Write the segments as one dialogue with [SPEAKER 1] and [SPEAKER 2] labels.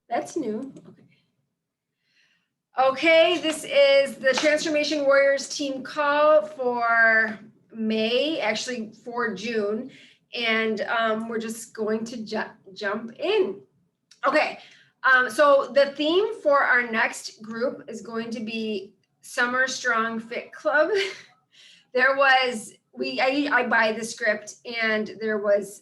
[SPEAKER 1] That's new. Okay, this is the Transformation Warriors team call for May, actually for June, and we're just going to jump in. Okay, so the theme for our next group is going to be Summer Strong Fit Club. I buy the script and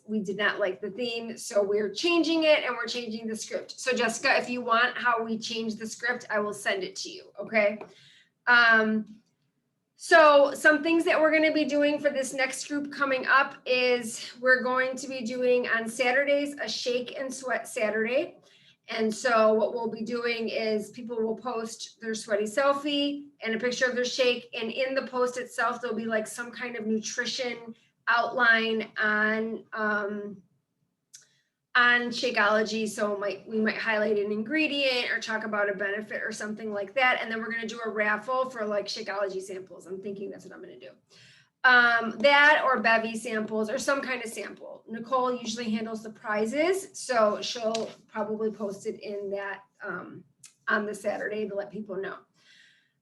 [SPEAKER 1] we did not like the theme, so we're changing it and we're changing the script. So Jessica, if you want how we change the script, I will send it to you, okay? So some things that we're going to be doing for this next group coming up is we're going to be doing on Saturdays a shake and sweat Saturday. And so what we'll be doing is people will post their sweaty selfie and a picture of their shake. And in the post itself, there'll be like some kind of nutrition outline on Shakeology. So we might highlight an ingredient or talk about a benefit or something like that. And then we're going to do a raffle for like Shakeology samples. I'm thinking that's what I'm going to do. That or bevy samples or some kind of sample. Nicole usually handles the prizes, so she'll probably post it in that on the Saturday to let people know.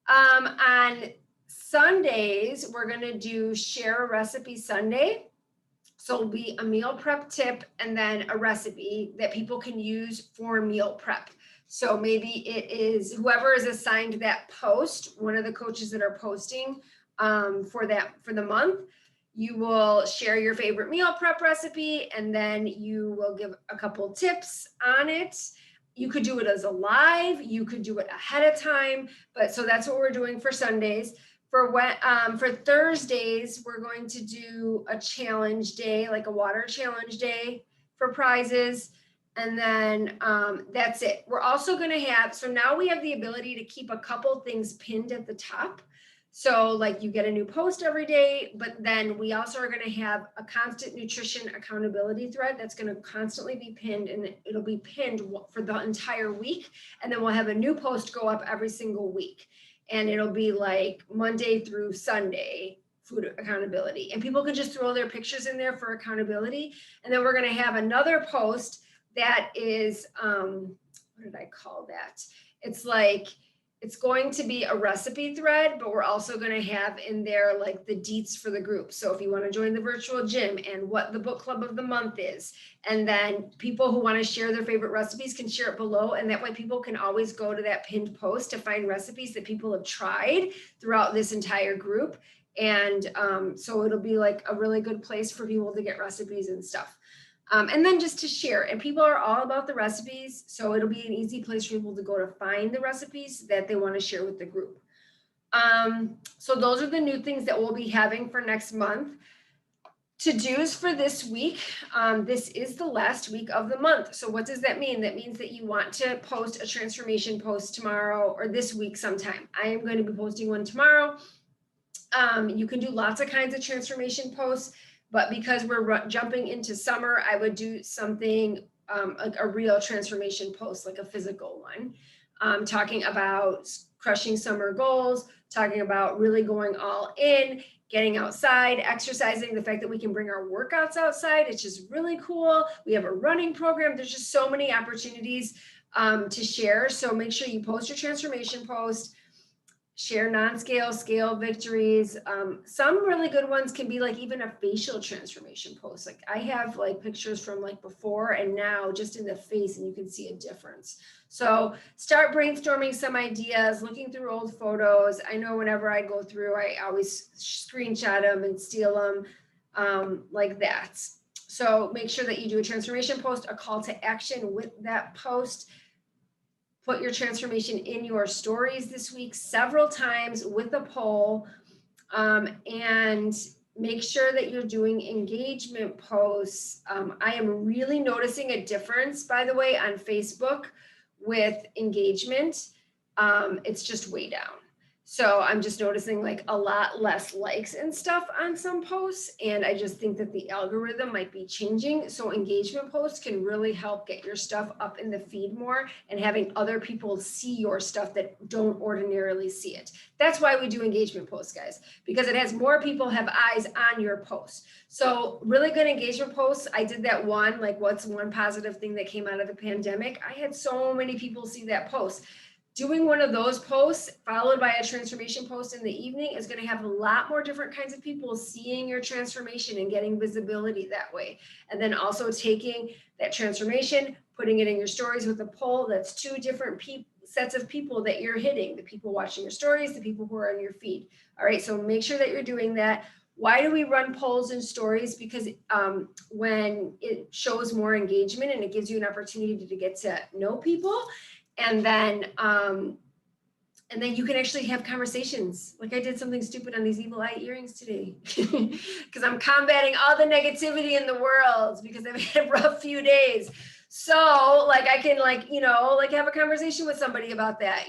[SPEAKER 1] On Sundays, we're going to do Share a Recipe Sunday. So it'll be a meal prep tip and then a recipe that people can use for meal prep. So maybe it is whoever is assigned that post, one of the coaches that are posting for the month, you will share your favorite meal prep recipe and then you will give a couple tips on it. You could do it as a live, you could do it ahead of time, but so that's what we're doing for Sundays. For Thursdays, we're going to do a challenge day, like a water challenge day for prizes. And then that's it. We're also going to have, so now we have the ability to keep a couple things pinned at the top. So like you get a new post every day, but then we also are going to have a constant nutrition accountability thread that's going to constantly be pinned, and it'll be pinned for the entire week. And then we'll have a new post go up every single week. And it'll be like Monday through Sunday food accountability. And people can just throw their pictures in there for accountability. And then we're going to have another post that is, what did I call that? It's going to be a recipe thread, but we're also going to have in there like the deets for the group. So if you want to join the virtual gym and what the book club of the month is, and then people who want to share their favorite recipes can share it below. And that way people can always go to that pinned post to find recipes that people have tried throughout this entire group. And so it'll be like a really good place for people to get recipes and stuff. And then just to share, and people are all about the recipes, so it'll be an easy place for people to go to find the recipes that they want to share with the group. So those are the new things that we'll be having for next month. To-dos for this week, this is the last week of the month. So what does that mean? That means that you want to post a transformation post tomorrow or this week sometime. I am going to be posting one tomorrow. You can do lots of kinds of transformation posts. But because we're jumping into summer, I would do something like a real transformation post, like a physical one, talking about crushing summer goals, talking about really going all in, getting outside, exercising, the fact that we can bring our workouts outside, it's just really cool. We have a running program. There's just so many opportunities to share. So make sure you post your transformation post. Share non-scale, scale victories. Some really good ones can be like even a facial transformation post. Like I have like pictures from like before and now just in the face, and you can see a difference. So start brainstorming some ideas, looking through old photos. I know whenever I go through, I always screenshot them and steal them like that. So make sure that you do a transformation post, a call to action with that post. Put your transformation in your stories this week several times with a poll, and make sure that you're doing engagement posts. I am really noticing a difference, by the way, on Facebook with engagement. It's just way down. So I'm just noticing like a lot less likes and stuff on some posts. And I just think that the algorithm might be changing. So engagement posts can really help get your stuff up in the feed more and having other people see your stuff that don't ordinarily see it. That's why we do engagement posts, guys, because it has more people have eyes on your post. So really good engagement posts. I did that one, like what's one positive thing that came out of the pandemic? I had so many people see that post. Doing one of those posts followed by a transformation post in the evening is going to have a lot more different kinds of people seeing your transformation and getting visibility that way. And then also taking that transformation, putting it in your stories with a poll. That's two different sets of people that you're hitting, the people watching your stories, the people who are on your feed. All right, so make sure that you're doing that. Why do we run polls and stories? Because when it shows more engagement and it gives you an opportunity to get to know people, and then you can actually have conversations. Like I did something stupid on these evil eye earrings today because I'm combating all the negativity in the world because I've had a rough few days. So like I can like, like have a conversation with somebody about that,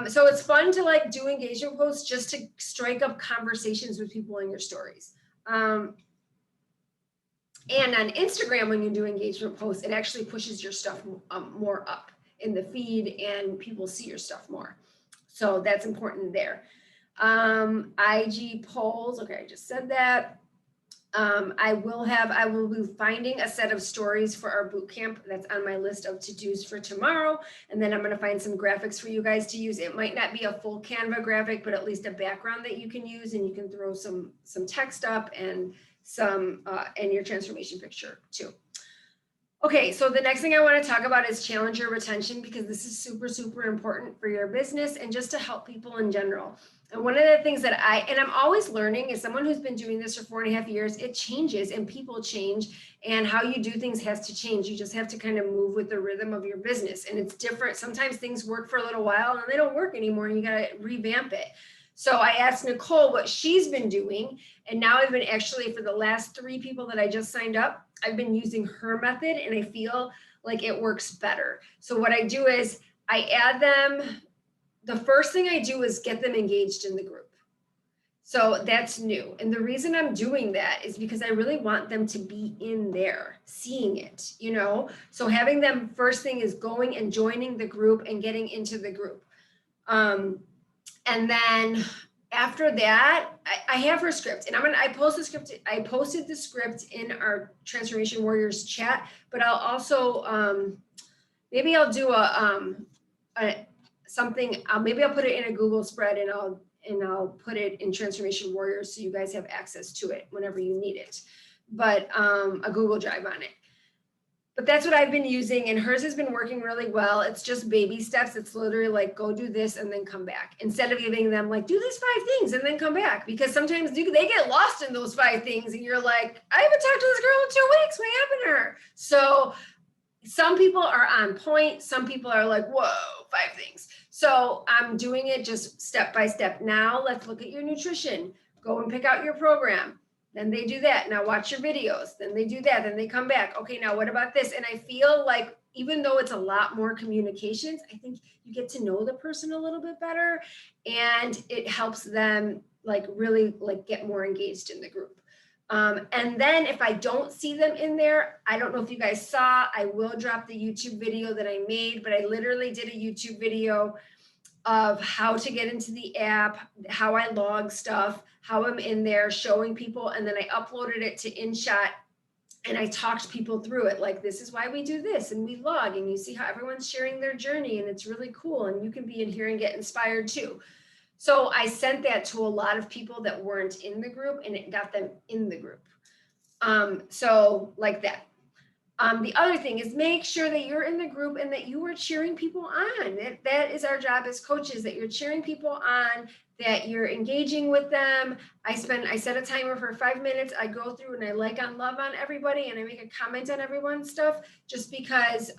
[SPEAKER 1] so it's fun to like do engagement posts just to strike up conversations with people in your stories. And on Instagram, when you do engagement posts, it actually pushes your stuff more up in the feed and people see your stuff more. So that's important there. IG polls. Okay, I just said that. I will be finding a set of stories for our boot camp. That's on my list of to-dos for tomorrow. And then I'm going to find some graphics for you guys to use. It might not be a full Canva graphic, but at least a background that you can use, and you can throw some text up and some and your transformation picture too. Okay, so the next thing I want to talk about is challenger retention, because this is super, super important for your business and just to help people in general. And one of the things that I'm always learning, as someone who's been doing this for 4.5 years, it changes and people change and how you do things has to change. You just have to kind of move with the rhythm of your business, and it's different. Sometimes things work for a little while and they don't work anymore and you got to revamp it. So I asked Nicole what she's been doing, and now I've been actually, for the last 3 people that I just signed up, I've been using her method and I feel like it works better. So what I do is I add them. The first thing I do is get them engaged in the group. So that's new. And the reason I'm doing that is because I really want them to be in there, seeing it, So having them, first thing is going and joining the group and getting into the group. And then after that, I have her script, and I post the script. I posted the script in our Transformation Warriors chat, but I'll also, maybe I'll do something, maybe I'll put it in a Google spread and I'll put it in Transformation Warriors so you guys have access to it whenever you need it, but a Google Drive on it. But that's what I've been using, and hers has been working really well. It's just baby steps. It's literally like, go do this and then come back, instead of giving them like, do these 5 things and then come back, because sometimes they get lost in those 5 things and you're like, I haven't talked to this girl in 2 weeks. What happened to her? So some people are on point. Some people are like, whoa, 5 things. So I'm doing it just step by step. Now let's look at your nutrition. Go and pick out your program. Then they do that. Now watch your videos. Then they do that. Then they come back. Okay, now what about this? And I feel like even though it's a lot more communications, I think you get to know the person a little bit better, and it helps them like really like get more engaged in the group. And then if I don't see them in there, I don't know if you guys saw, I will drop the YouTube video that I made, but I literally did a YouTube video of how to get into the app, how I log stuff, how I'm in there showing people, and then I uploaded it to InShot and I talked people through it. Like, this is why we do this, and we log, and you see how everyone's sharing their journey, and it's really cool, and you can be in here and get inspired too. So I sent that to a lot of people that weren't in the group, and it got them in the group. So like that. The other thing is make sure that you're in the group and that you are cheering people on. That is our job as coaches, that you're cheering people on, that you're engaging with them. I set a timer for 5 minutes. I go through and I like on love on everybody, and I make a comment on everyone's stuff, just because,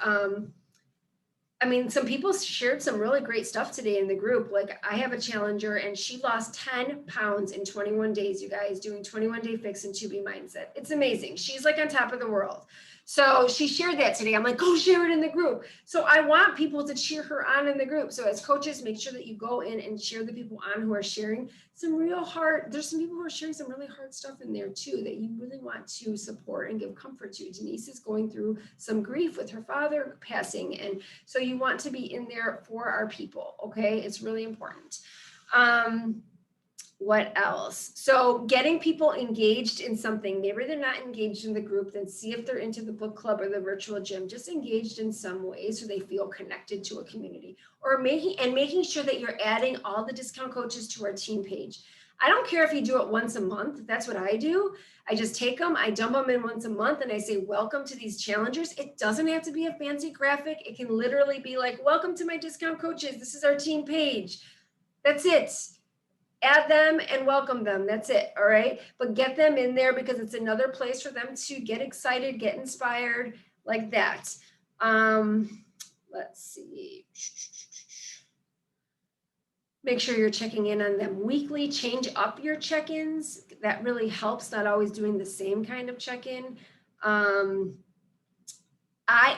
[SPEAKER 1] some people shared some really great stuff today in the group. Like, I have a challenger and she lost 10 pounds in 21 days, you guys, doing 21-day fix and 2B mindset. It's amazing. She's like on top of the world. So she shared that today. I'm like, go share it in the group. So I want people to cheer her on in the group. So as coaches, make sure that you go in and cheer the people on who are sharing some real hard, there's some people who are sharing some really hard stuff in there too, that you really want to support and give comfort to. Denise is going through some grief with her father passing. And so you want to be in there for our people. Okay. It's really important. What else? So getting people engaged in something, maybe they're not engaged in the group, then see if they're into the book club or the virtual gym, just engaged in some way so they feel connected to a community, or making sure that you're adding all the discount coaches to our team page. I don't care if you do it once a month. That's what I do. I just take them, I dump them in once a month, and I say, welcome to these challengers. It doesn't have to be a fancy graphic. It can literally be like, welcome to my discount coaches. This is our team page. That's it. Add them and welcome them. That's it. All right. But get them in there because it's another place for them to get excited, get inspired like that. Let's see. Make sure you're checking in on them weekly. Change up your check-ins. That really helps, not always doing the same kind of check-in.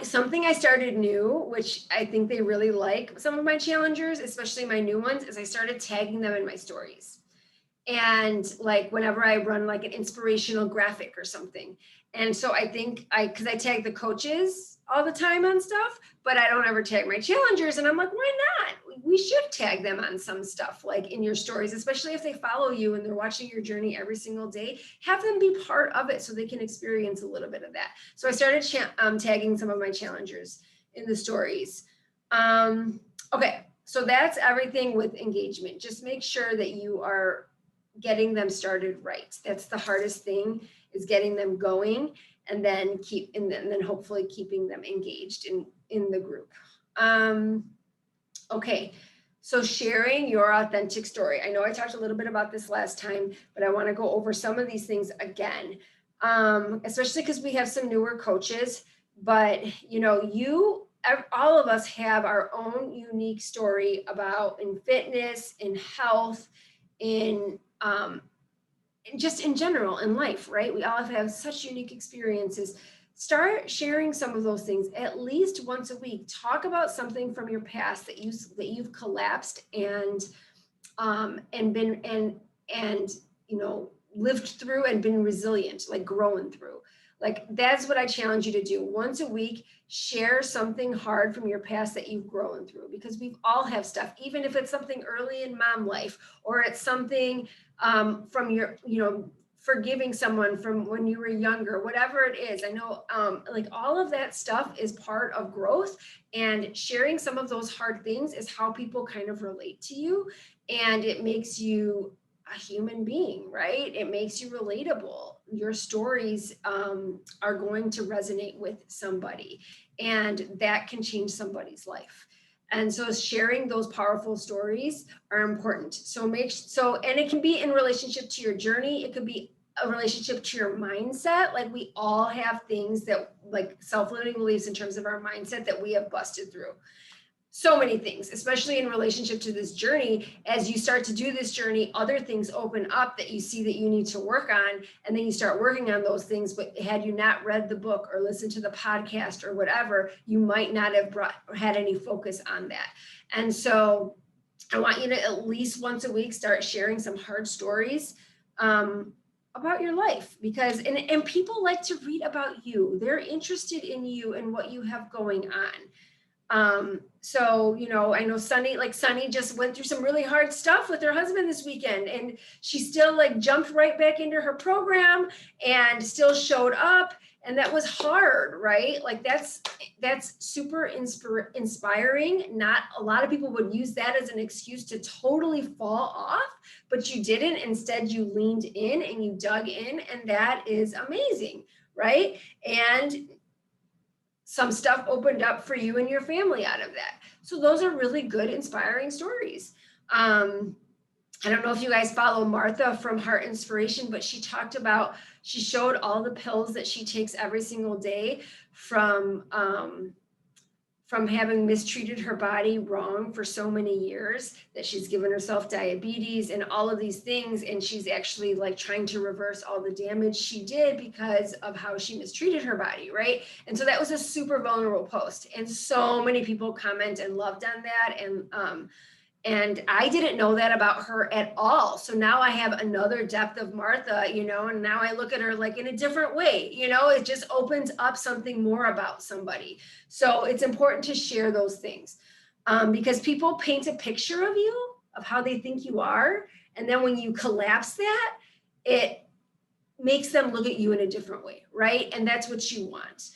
[SPEAKER 1] Something I started new, which I think they really like, some of my challengers, especially my new ones, is I started tagging them in my stories. And like whenever I run like an inspirational graphic or something. And so I think because I tag the coaches all the time on stuff, but I don't ever tag my challengers. And I'm like, why not? We should tag them on some stuff like in your stories, especially if they follow you and they're watching your journey every single day. Have them be part of it so they can experience a little bit of that. So I started tagging some of my challengers in the stories. Okay, so that's everything with engagement. Just make sure that you are getting them started right. That's the hardest thing, is getting them going, and then hopefully keeping them engaged in the group. Okay, so sharing your authentic story. I know I talked a little bit about this last time, but I want to go over some of these things again, especially because we have some newer coaches. But you know, all of us have our own unique story about in fitness, in health, in just in general in life, right? We all have such unique experiences. Start sharing some of those things at least once a week. Talk about something from your past that you've collapsed and you know, lived through and been resilient, like growing through. Like that's what I challenge you to do. Once a week, share something hard from your past that you've grown through, because we all have stuff, even if it's something early in mom life, or it's something from your, you know, forgiving someone from when you were younger, whatever it is. I know like all of that stuff is part of growth, and sharing some of those hard things is how people kind of relate to you, and it makes you a human being, right? It makes you relatable. Your stories are going to resonate with somebody, and that can change somebody's life. And so sharing those powerful stories are important. And it can be in relationship to your journey. It could be a relationship to your mindset. Like we all have things that, like self-limiting beliefs in terms of our mindset, that we have busted through. So many things, especially in relationship to this journey. As you start to do this journey, other things open up that you see that you need to work on, and then you start working on those things. But had you not read the book or listened to the podcast or whatever, you might not have had any focus on that. And so I want you to at least once a week start sharing some hard stories about your life, because and people like to read about you. They're interested in you and what you have going on. So, you know, I know Sunny just went through some really hard stuff with her husband this weekend, and she still like jumped right back into her program and still showed up. And that was hard, right? Like that's super inspiring. Not a lot of people would use that as an excuse to totally fall off, but you didn't. Instead, you leaned in and you dug in, and that is amazing, right? And some stuff opened up for you and your family out of that. So those are really good, inspiring stories. I don't know if you guys follow Martha from Heart Inspiration, but she showed all the pills that she takes every single day from from having mistreated her body wrong for so many years, that she's given herself diabetes and all of these things. And she's actually like trying to reverse all the damage she did because of how she mistreated her body, right? And so that was a super vulnerable post. And so many people comment and loved on that. And I didn't know that about her at all. So now I have another depth of Martha, you know, and now I look at her like in a different way, you know, it just opens up something more about somebody. So it's important to share those things because people paint a picture of you, of how they think you are. And then when you collapse that, it makes them look at you in a different way, right? And that's what you want.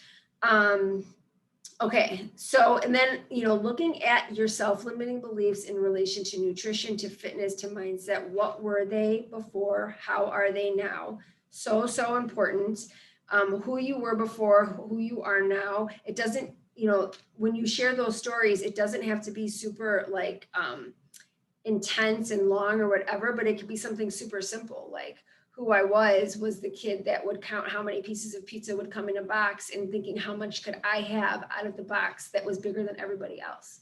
[SPEAKER 1] Okay, so, and then, you know, looking at your self-limiting beliefs in relation to nutrition, to fitness, to mindset, what were they before? How are they now? So, so important. Who you were before, who you are now. It doesn't, you know, when you share those stories, it doesn't have to be super like intense and long or whatever, but it could be something super simple, like, who I was the kid that would count how many pieces of pizza would come in a box and thinking how much could I have out of the box that was bigger than everybody else.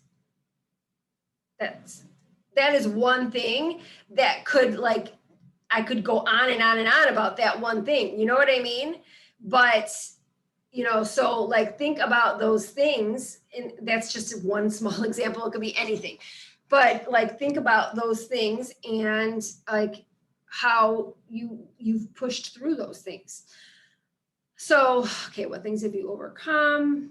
[SPEAKER 1] That is one thing that could, like, I could go on and on and on about that one thing, you know what I mean? But, you know, so like think about those things, and that's just one small example, it could be anything. But like think about those things and like how you've pushed through those things. So, okay, what things have you overcome?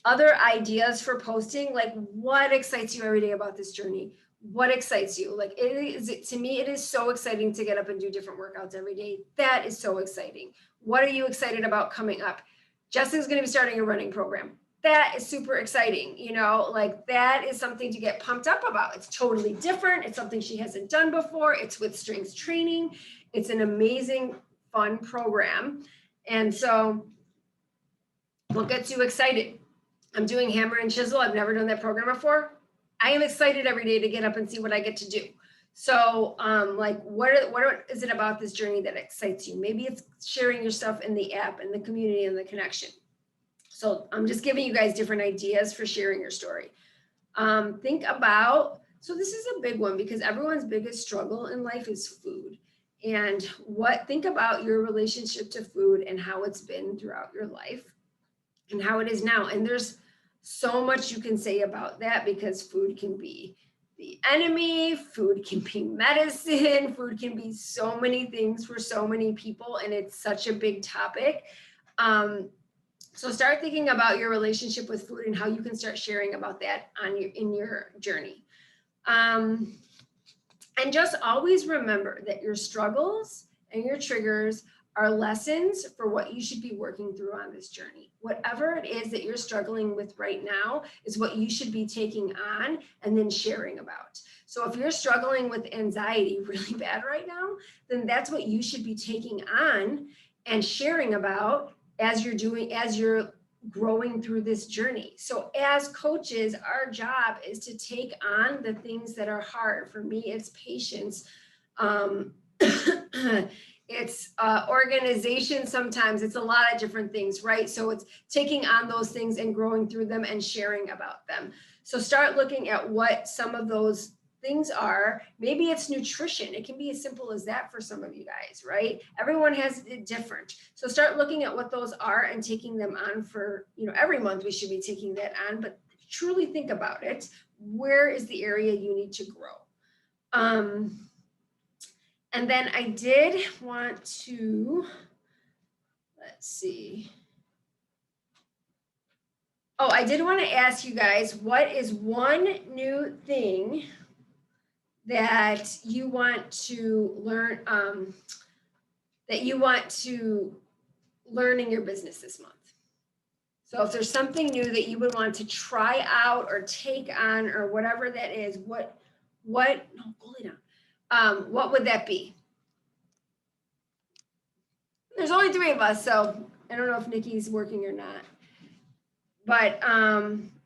[SPEAKER 1] Other ideas for posting, like what excites you every day about this journey? What excites you? Like it is, to me, it is so exciting to get up and do different workouts every day. That is so exciting. What are you excited about coming up? Jessica's going to be starting a running program. That is super exciting. You know, like that is something to get pumped up about. It's totally different. It's something she hasn't done before. It's with strength training. It's an amazing, fun program. And so what gets you excited? I'm doing hammer and chisel. I've never done that program before. I am excited every day to get up and see what I get to do. So like what is it about this journey that excites you? Maybe it's sharing your stuff in the app and the community and the connection. So I'm just giving you guys different ideas for sharing your story. Think about, so this is a big one because everyone's biggest struggle in life is food. And think about your relationship to food and how it's been throughout your life and how it is now. And there's so much you can say about that because food can be the enemy, food can be medicine, food can be so many things for so many people, and it's such a big topic. So start thinking about your relationship with food and how you can start sharing about that in your journey. And just always remember that your struggles and your triggers are lessons for what you should be working through on this journey. Whatever it is that you're struggling with right now is what you should be taking on and then sharing about. So if you're struggling with anxiety really bad right now, then that's what you should be taking on and sharing about as you're growing through this journey. So as coaches, our job is to take on the things that are hard. For me, it's patience. It's organization sometimes. It's a lot of different things, right? So it's taking on those things and growing through them and sharing about them. So start looking at what some of those things are. Maybe it's nutrition. It can be as simple as that for some of you guys, right? Everyone has it different. So start looking at what those are and taking them on for, every month we should be taking that on, but truly think about it. Where is the area you need to grow? And then I did want to, let's see. Oh, I did want to ask you guys, what is one new thing that you want to learn, in your business this month? So if there's something new that you would want to try out or take on or whatever that is, what would that be? There's only 3 of us, so I don't know if Nikki's working or not. But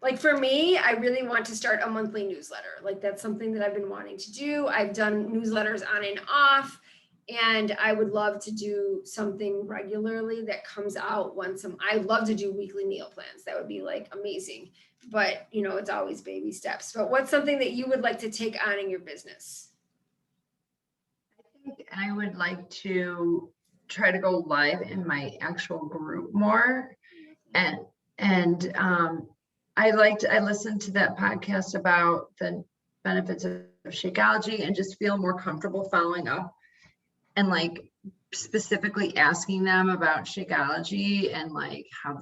[SPEAKER 1] like for me, I really want to start a monthly newsletter. Like that's something that I've been wanting to do. I've done newsletters on and off, And I would love to do something regularly that comes out once I'd love to do weekly meal plans. That would be like amazing. But it's always baby steps. But what's something that you would like to take on in your business?
[SPEAKER 2] I think I would like to try to go live in my actual group more. And I listened to that podcast about the benefits of Shakeology and just feel more comfortable following up and like specifically asking them about Shakeology and like how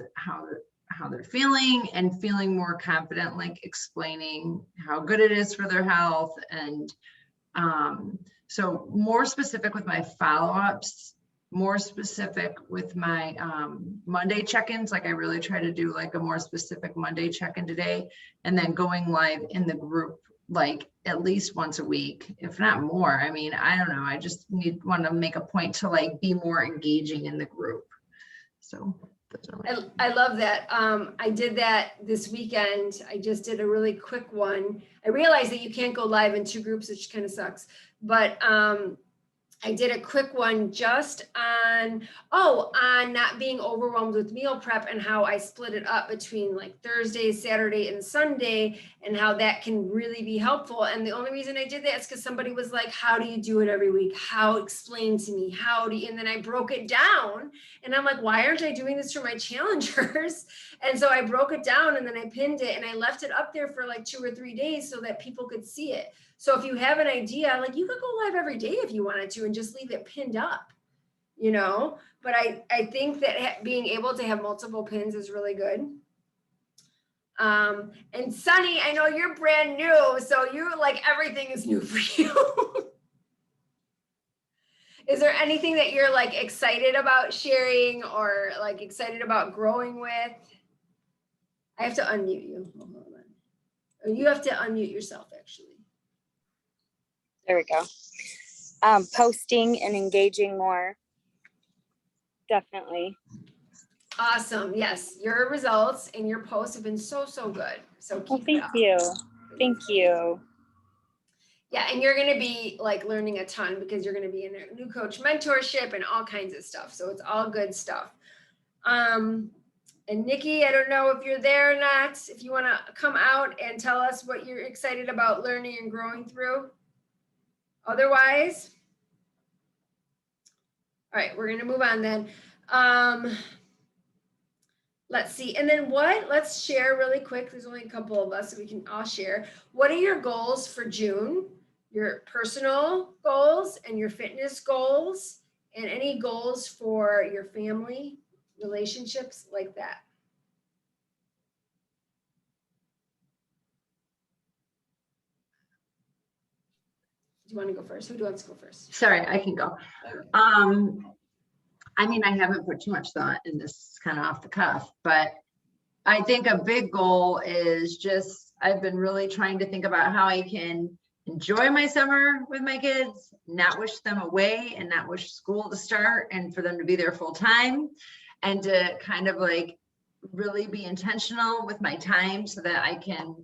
[SPEAKER 2] they're feeling and feeling more confident, like explaining how good it is for their health. And so more specific with my follow-ups, more specific with my Monday check-ins. Like I really try to do like a more specific Monday check-in today, and then going live in the group like at least once a week, if not more. I mean, I don't know. I just want to make a point to like be more engaging in the group. So
[SPEAKER 1] I love that. I did that this weekend. I just did a really quick one. I realized that you can't go live in 2 groups, which kind of sucks. But I did a quick one just on not being overwhelmed with meal prep and how I split it up between like Thursday, Saturday, and Sunday, and how that can really be helpful. And the only reason I did that is because somebody was like, how do you do it every week? Explain to me, and then I broke it down and I'm like, why aren't I doing this for my challengers? And so I broke it down and then I pinned it and I left it up there for like 2 or 3 days so that people could see it. So if you have an idea, like you could go live every day if you wanted to and just leave it pinned up, but I think that being able to have multiple pins is really good. And Sunny, I know you're brand new, so you're like, everything is new for you. Is there anything that you're like excited about sharing or like excited about growing with? I have to unmute you. Hold on. Or you have to unmute yourself actually.
[SPEAKER 3] There we go. Posting and engaging more. Definitely.
[SPEAKER 1] Awesome. Yes. Your results and your posts have been so good. So keep
[SPEAKER 3] thank you. Thank you.
[SPEAKER 1] Yeah. And you're going to be like learning a ton because you're going to be in a new coach mentorship and all kinds of stuff. So it's all good stuff. And Nikki, I don't know if you're there or not, if you want to come out and tell us what you're excited about learning and growing through. Otherwise, all right, we're going to move on then. Let's see. And then let's share really quick. There's only a couple of us, so we can all share. What are your goals for June? Your personal goals and your fitness goals, and any goals for your family, relationships, like that. Do you want to go first? Who wants to go first?
[SPEAKER 2] Sorry, I can go. I mean, I haven't put too much thought in this, kind of off the cuff, but I think a big goal is just, I've been really trying to think about how I can enjoy my summer with my kids, not wish them away and not wish school to start and for them to be there full time, and to kind of like really be intentional with my time so that I can,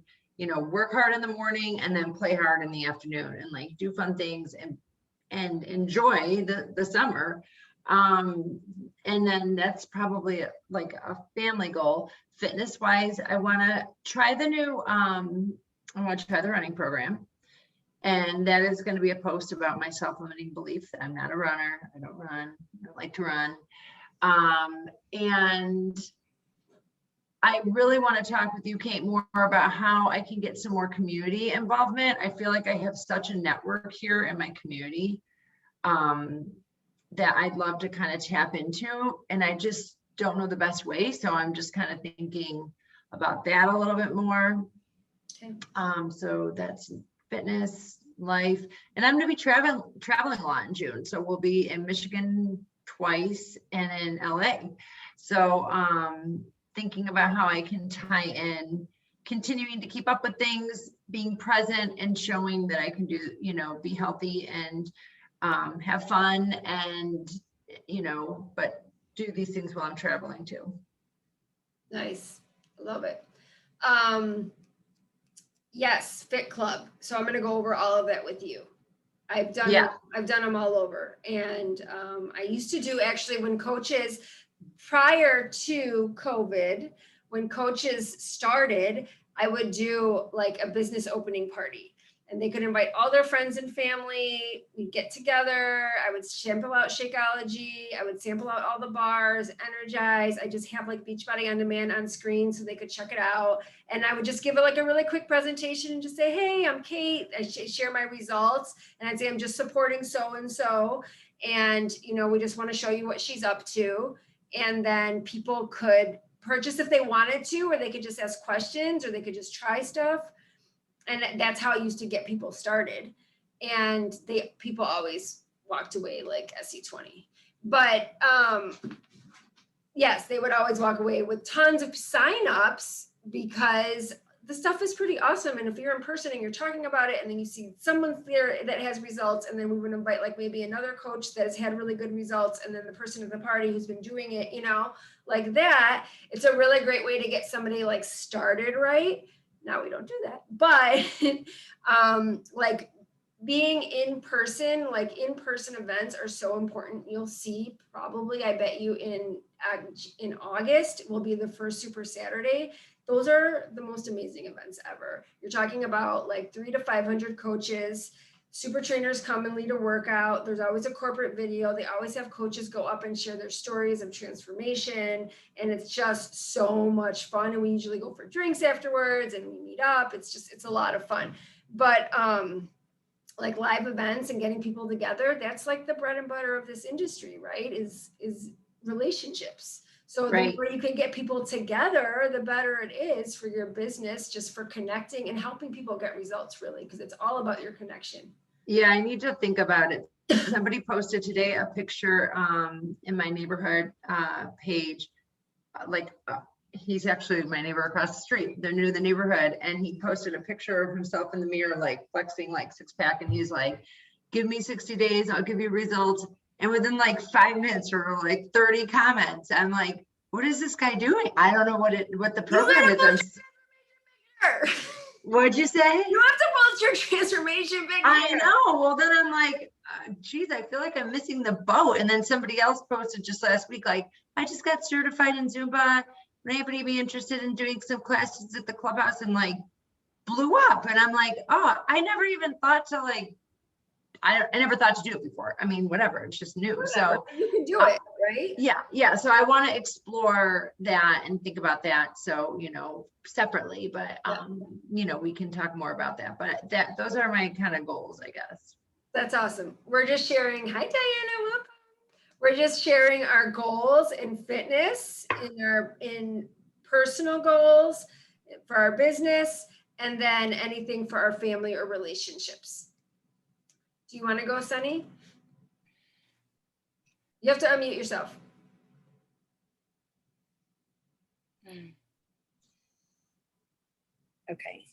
[SPEAKER 2] work hard in the morning and then play hard in the afternoon and like do fun things and enjoy the summer. And then that's probably like a family goal. Fitness wise, I want to try the running program. And that is going to be a post about my self-limiting belief that I'm not a runner. I don't run. I like to run. And I really want to talk with you, Kate, more about how I can get some more community involvement. I feel like I have such a network here in my community that I'd love to kind of tap into, and I just don't know the best way. So I'm just kind of thinking about that a little bit more.
[SPEAKER 1] Okay.
[SPEAKER 2] So that's fitness, life, and I'm going to be traveling a lot in June. So we'll be in Michigan twice and in LA. So thinking about how I can tie in continuing to keep up with things, being present and showing that I can do, be healthy and have fun and, but do these things while I'm traveling too.
[SPEAKER 1] Nice. I love it. Yes, Fit Club. So I'm going to go over all of that with you. I've done
[SPEAKER 2] Yeah.
[SPEAKER 1] them all over. And I used to do actually when coaches, prior to COVID, when coaches started, I would do like a business opening party. And they could invite all their friends and family. We'd get together. I would sample out Shakeology. I would sample out all the bars, Energize. I just have like Beachbody On Demand on screen so they could check it out. And I would just give it like a really quick presentation and just say, hey, I'm Kate. I share my results. And I'd say, I'm just supporting so-and-so. And, you know, we just want to show you what she's up to. And then people could purchase if they wanted to, or they could just ask questions, or they could just try stuff. And that's how I used to get people started. And people always walked away like SC20. But yes, they would always walk away with tons of signups because the stuff is pretty awesome. And if you're in person and you're talking about it, and then you see someone there that has results, and then we would invite like maybe another coach that has had really good results, and then the person at the party who's been doing it, you know, like that, it's a really great way to get somebody like started right. Now we don't do that, but like being in person, like in-person events are so important. You'll see probably, I bet you in August will be the first Super Saturday. Those are the most amazing events ever. You're talking about like 300 to 500 coaches. Super trainers come and lead a workout. There's always a corporate video. They always have coaches go up and share their stories of transformation. And it's just so much fun. And we usually go for drinks afterwards and we meet up. It's a lot of fun. But like live events and getting people together, that's like the bread and butter of this industry, right? Is relationships. So the
[SPEAKER 2] Right.
[SPEAKER 1] more you can get people together, the better it is for your business, just for connecting and helping people get results, really, because it's all about your connection.
[SPEAKER 2] Yeah, I need to think about it. Somebody posted today a picture in my neighborhood page. He's actually my neighbor across the street. They're new to the neighborhood, and he posted a picture of himself in the mirror, like flexing like six pack, and he's like, "Give me 60 days, I'll give you results." And within like 5 minutes, or like 30 comments, I'm like, "What is this guy doing? I don't know what the program is." What'd you say?
[SPEAKER 1] You have to post your transformation picture.
[SPEAKER 2] I know. Well, then I'm like, geez, I feel like I'm missing the boat. And then somebody else posted just last week, like, I just got certified in Zumba. Would anybody be interested in doing some classes at the clubhouse? And like blew up. And I'm like, oh, I never even thought to like, I never thought to do it before. I mean, whatever, it's just new.
[SPEAKER 1] Whatever.
[SPEAKER 2] So
[SPEAKER 1] you can do it, right?
[SPEAKER 2] Yeah. So I want to explore that and think about that. So, you know, separately, but you know, we can talk more about that. But those are my kind of goals, I guess.
[SPEAKER 1] That's awesome. We're just sharing. Hi, Diana. Welcome. We're just sharing our goals in fitness, in personal goals for our business, and then anything for our family or relationships. Do you want to go, Sunny? You have to unmute yourself.
[SPEAKER 3] Okay.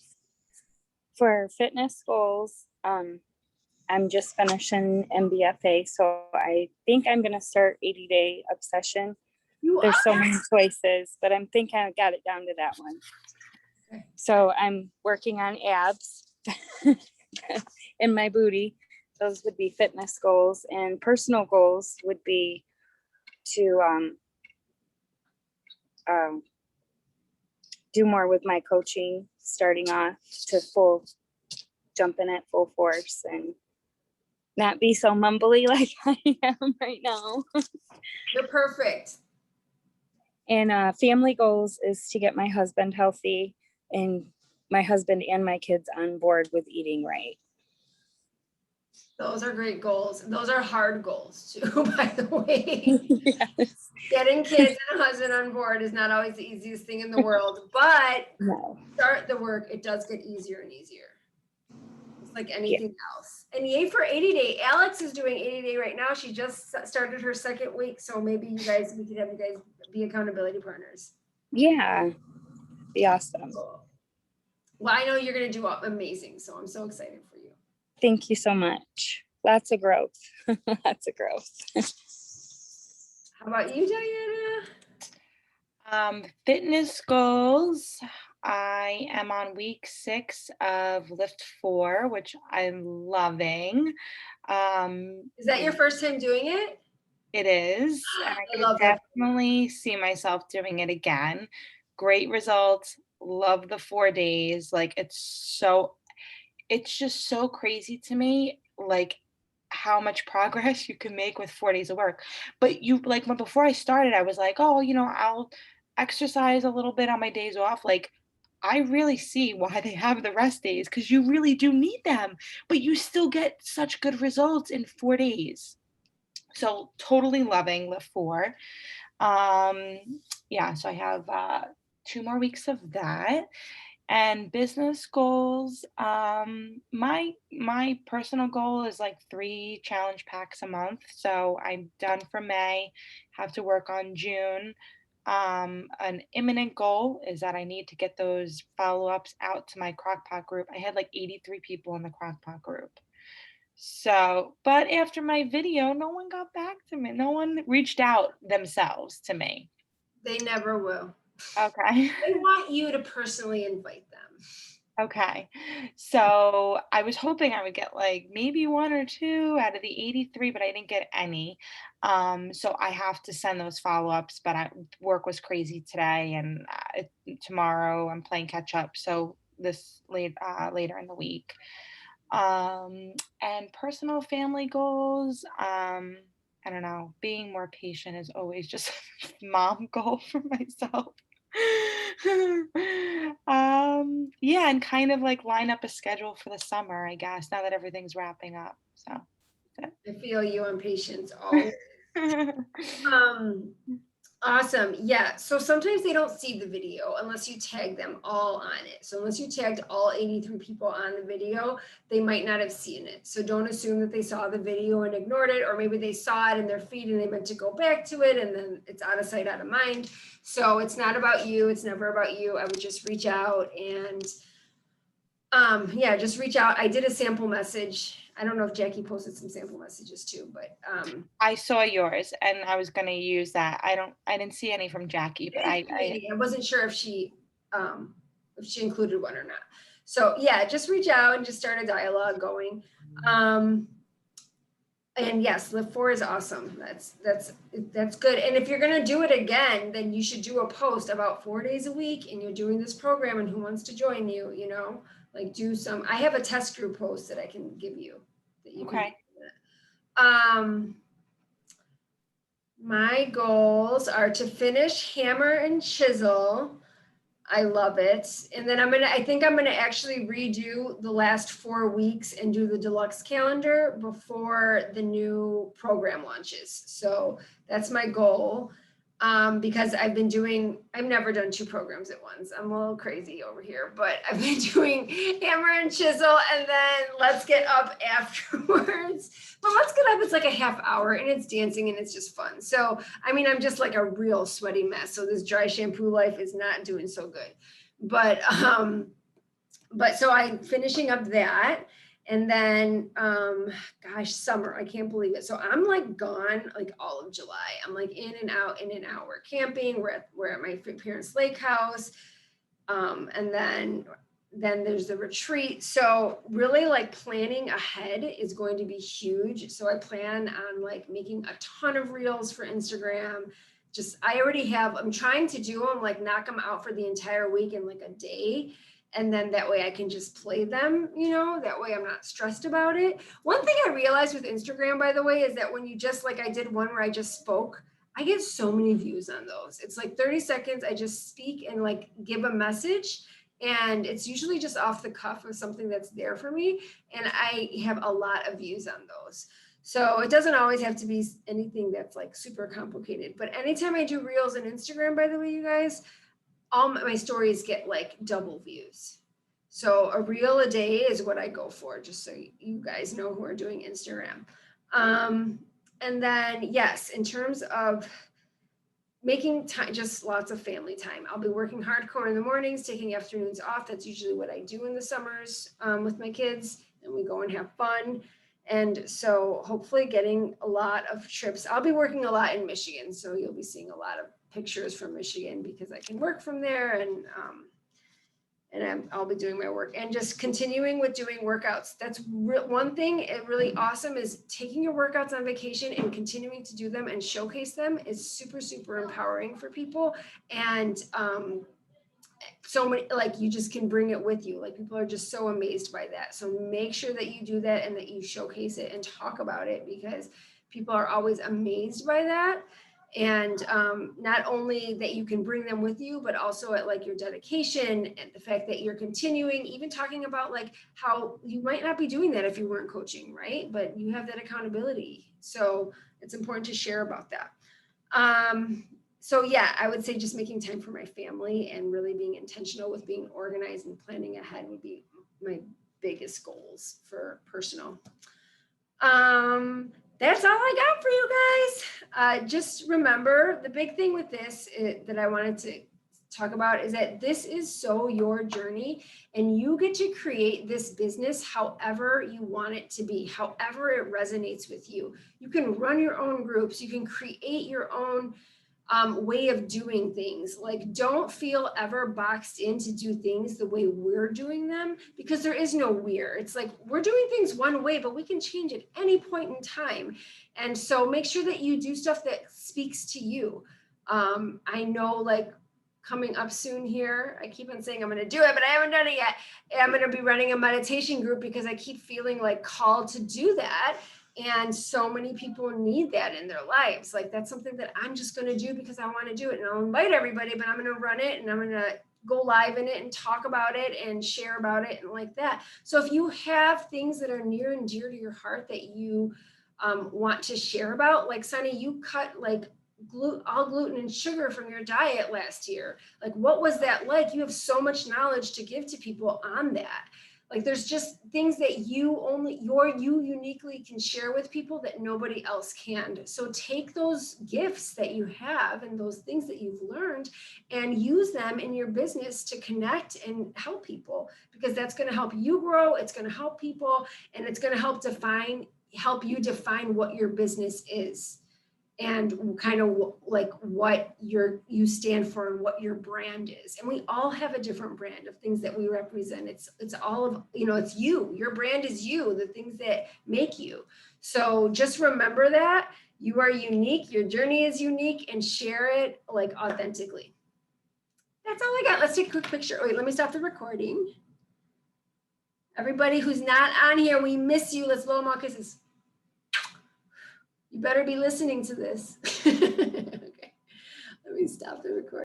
[SPEAKER 3] For fitness goals, I'm just finishing MBFA, so I think I'm gonna start 80-day obsession. There's so many choices, but I'm thinking I got it down to that one.
[SPEAKER 1] Okay.
[SPEAKER 3] So I'm working on abs in my booty. Those would be fitness goals, and personal goals would be to do more with my coaching, starting off to jumping at full force and not be so mumbly like I am right now.
[SPEAKER 1] You're perfect.
[SPEAKER 3] And family goals is to get my husband healthy and my husband and my kids on board with eating right.
[SPEAKER 1] Those are great goals. Those are hard goals too, by the way.
[SPEAKER 3] Yes.
[SPEAKER 1] Getting kids and a husband on board is not always the easiest thing in the world, but
[SPEAKER 3] No.
[SPEAKER 1] start the work, it does get easier and easier. It's like anything else. And yay for 80-day. Alex is doing 80-day right now. She just started her second week. So maybe we could have you guys be accountability partners.
[SPEAKER 3] Yeah. Be awesome.
[SPEAKER 1] Cool. Well, I know you're going to do amazing. So I'm so excited for you.
[SPEAKER 3] Thank you so much. Lots of growth. Lots of growth.
[SPEAKER 1] How about you, Diana?
[SPEAKER 4] Fitness goals. I am on week 6 of Lift 4, which I'm loving.
[SPEAKER 1] Is that your first time doing it?
[SPEAKER 4] It is, and I
[SPEAKER 1] I
[SPEAKER 4] could
[SPEAKER 1] love it.
[SPEAKER 4] definitely see myself doing it again. Great results, love the 4 days, like, it's just so crazy to me, like, how much progress you can make with 4 days of work. But you like, when before I started, I was like, "Oh, I'll exercise a little bit on my days off," like, I really see why they have the rest days because you really do need them, but you still get such good results in 4 days. So, totally loving Lift 4. Um, yeah, so I have, 2 more weeks of that. And business goals, my personal goal is like 3 challenge packs a month, so I'm done for May, have to work on June. An imminent goal is that I need to get those follow-ups out to my Crock-Pot group. I had like 83 people in the Crock-Pot group. So, but after my video, no one got back to me. No one reached out themselves to me.
[SPEAKER 1] They never will.
[SPEAKER 4] Okay.
[SPEAKER 1] They want you to personally invite them.
[SPEAKER 4] Okay. So I was hoping I would get like maybe 1 or 2 out of the 83, but I didn't get any. So I have to send those follow-ups, but work was crazy today and tomorrow I'm playing catch up. So later in the week. And personal family goals, I don't know, being more patient is always just a mom goal for myself. Yeah, and kind of like line up a schedule for the summer, I guess, now that everything's wrapping up. So that's
[SPEAKER 1] I feel you on patience always.
[SPEAKER 4] it.
[SPEAKER 1] Um, awesome. Yeah. So sometimes they don't see the video unless you tag them all on it. So unless you tagged all 83 people on the video, they might not have seen it. So don't assume that they saw the video and ignored it, or maybe they saw it in their feed and they meant to go back to it and then it's out of sight, out of mind. So it's not about you. It's never about you. I would just reach out and yeah, just reach out. I did a sample message. I don't know if Jackie posted some sample messages too, but
[SPEAKER 4] I saw yours and I was gonna use that. I didn't see any from Jackie, but I
[SPEAKER 1] I wasn't sure if she included one or not. So yeah, just reach out and just start a dialogue going. And yes, Live 4 is awesome. That's good. And if you're gonna do it again, then you should do a post about 4 days a week and you're doing this program and who wants to join you, like do some, I have a test group post that I can give you that you can.
[SPEAKER 4] okay.
[SPEAKER 1] My goals are to finish Hammer and Chisel. I love it. And then I think I'm gonna actually redo the last 4 weeks and do the deluxe calendar before the new program launches. So that's my goal. Because I've never done 2 programs at once. I'm a little crazy over here, but I've been doing Hammer and Chisel and then Let's Get Up afterwards. But Let's Get Up, it's like a half hour and it's dancing and it's just fun. So, I'm just like a real sweaty mess. So this dry shampoo life is not doing so good. But so I'm finishing up that. And then, gosh, summer, I can't believe it. So I'm like gone like all of July. I'm like in and out, in and out. We're camping. We're at my parents' lake house. And then there's the retreat. So really like planning ahead is going to be huge. So I plan on like making a ton of reels for Instagram. I'm trying to do them, like knock them out for the entire week in like a day. And then that way I can just play them, that way I'm not stressed about it. One thing I realized with Instagram, by the way, is that when you just like, I did one where I just spoke, I get so many views on those. It's like 30 seconds. I just speak and like give a message. And it's usually just off the cuff of something that's there for me. And I have a lot of views on those. So it doesn't always have to be anything that's like super complicated. But anytime I do reels on Instagram, by the way, you guys, all my stories get like double views. So a reel a day is what I go for, just so you guys know who are doing Instagram. And then, yes, in terms of making time, just lots of family time. I'll be working hardcore in the mornings, taking afternoons off. That's usually what I do in the summers with my kids, and we go and have fun. And so hopefully getting a lot of trips. I'll be working a lot in Michigan, so you'll be seeing a lot of pictures from Michigan because I can work from there. And and I'll be doing my work and just continuing with doing workouts. That's one thing. It really awesome is taking your workouts on vacation and continuing to do them and showcase them is super, super empowering for people. And so many, like you just can bring it with you. Like people are just so amazed by that. So make sure that you do that and that you showcase it and talk about it, because people are always amazed by that. And not only that you can bring them with you, but also at like your dedication and the fact that you're continuing, even talking about like how you might not be doing that if you weren't coaching, right? But you have that accountability. So it's important to share about that. So yeah, I would say just making time for my family and really being intentional with being organized and planning ahead would be my biggest goals for personal. That's all I got for you guys. Just remember the big thing with this that I wanted to talk about is that this is so your journey and you get to create this business however you want it to be, however it resonates with you. You can run your own groups, you can create your own way of doing things. Like, don't feel ever boxed in to do things the way we're doing them, because there is no we're. It's like we're doing things one way, but we can change at any point in time. And so make sure that you do stuff that speaks to you. I know, like, coming up soon here, I keep on saying I'm going to do it, but I haven't done it yet. I'm going to be running a meditation group because I keep feeling like called to do that. And so many people need that in their lives. Like, that's something that I'm just going to do because I want to do it. And I'll invite everybody, but I'm going to run it and I'm going to go live in it and talk about it and share about it and like that. So if you have things that are near and dear to your heart that you want to share about, like Sunny, you cut like all gluten and sugar from your diet last year. Like, what was that like? You have so much knowledge to give to people on that. Like, there's just things that you uniquely can share with people that nobody else can. So take those gifts that you have and those things that you've learned and use them in your business to connect and help people, because that's going to help you grow. It's going to help people, and it's going to help you define what your business is and kind of like what you stand for and what your brand is. And we all have a different brand of things that we represent. It's all of, it's you. Your brand is you, the things that make you. So just remember that you are unique, your journey is unique, and share it like authentically. That's all I got. Let's take a quick picture. Wait, let me stop the recording. Everybody who's not on here, we miss you. Let's blow them all kisses. You better be listening to this. Okay, let me stop the recording.